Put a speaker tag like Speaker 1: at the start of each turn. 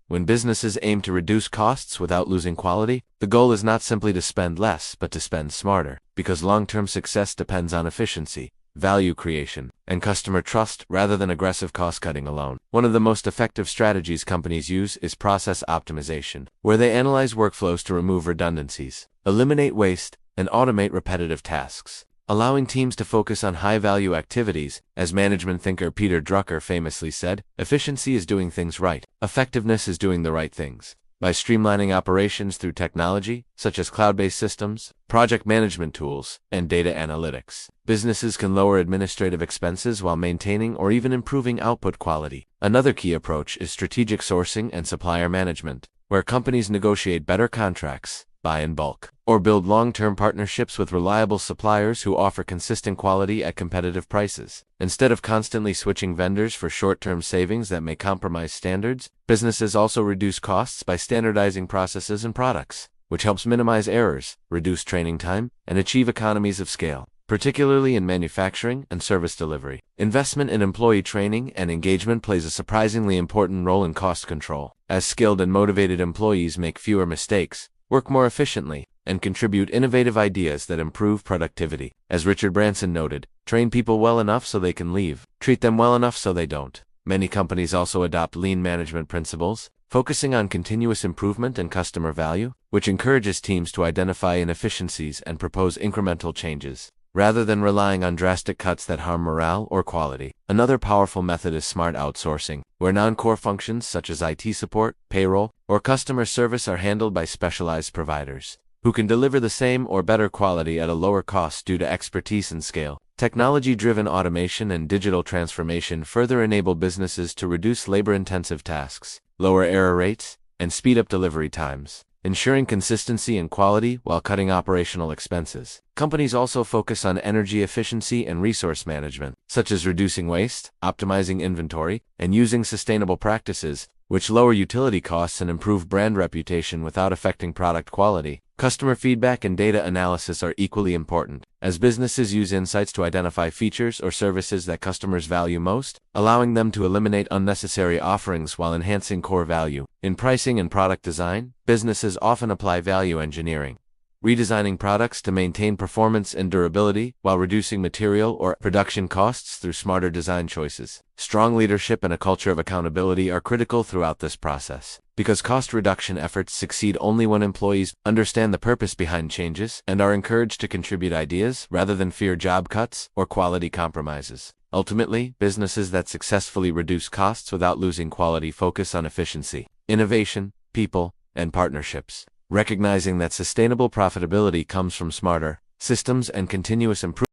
Speaker 1: When businesses aim to reduce costs without losing quality, the goal is not simply to spend less, but to spend smarter, because long-term success depends on efficiency, value creation, and customer trust rather than aggressive cost-cutting alone. One of the most effective strategies companies use is process optimization, where they analyze workflows to remove redundancies, eliminate waste, and automate repetitive tasks, allowing teams to focus on high-value activities. As management thinker Peter Drucker famously said, efficiency is doing things right. Effectiveness is doing the right things. By streamlining operations through technology, such as cloud-based systems, project management tools, and data analytics, businesses can lower administrative expenses while maintaining or even improving output quality. Another key approach is strategic sourcing and supplier management, where companies negotiate better contracts, buy in bulk, or build long-term partnerships with reliable suppliers who offer consistent quality at competitive prices. Instead of constantly switching vendors for short-term savings that may compromise standards, businesses also reduce costs by standardizing processes and products, which helps minimize errors, reduce training time, and achieve economies of scale, particularly in manufacturing and service delivery. Investment in employee training and engagement plays a surprisingly important role in cost control, as skilled and motivated employees make fewer mistakes, work more efficiently, and contribute innovative ideas that improve productivity. As Richard Branson noted, train people well enough so they can leave, treat them well enough so they don't. Many companies also adopt lean management principles, focusing on continuous improvement and customer value, which encourages teams to identify inefficiencies and propose incremental changes, rather than relying on drastic cuts that harm morale or quality. Another powerful method is smart outsourcing, where non-core functions such as IT support, payroll, or customer service are handled by specialized providers, who can deliver the same or better quality at a lower cost due to expertise and scale. Technology-driven automation and digital transformation further enable businesses to reduce labor-intensive tasks, lower error rates, and speed up delivery times, ensuring consistency and quality while cutting operational expenses. Companies also focus on energy efficiency and resource management, such as reducing waste, optimizing inventory, and using sustainable practices, which lower utility costs and improve brand reputation without affecting product quality. Customer feedback and data analysis are equally important, as businesses use insights to identify features or services that customers value most, allowing them to eliminate unnecessary offerings while enhancing core value. In pricing and product design, businesses often apply value engineering, redesigning products to maintain performance and durability while reducing material or production costs through smarter design choices. Strong leadership and a culture of accountability are critical throughout this process, because cost reduction efforts succeed only when employees understand the purpose behind changes and are encouraged to contribute ideas rather than fear job cuts or quality compromises. Ultimately, businesses that successfully reduce costs without losing quality focus on efficiency, innovation, people, and partnerships, recognizing that sustainable profitability comes from smarter systems and continuous improvement.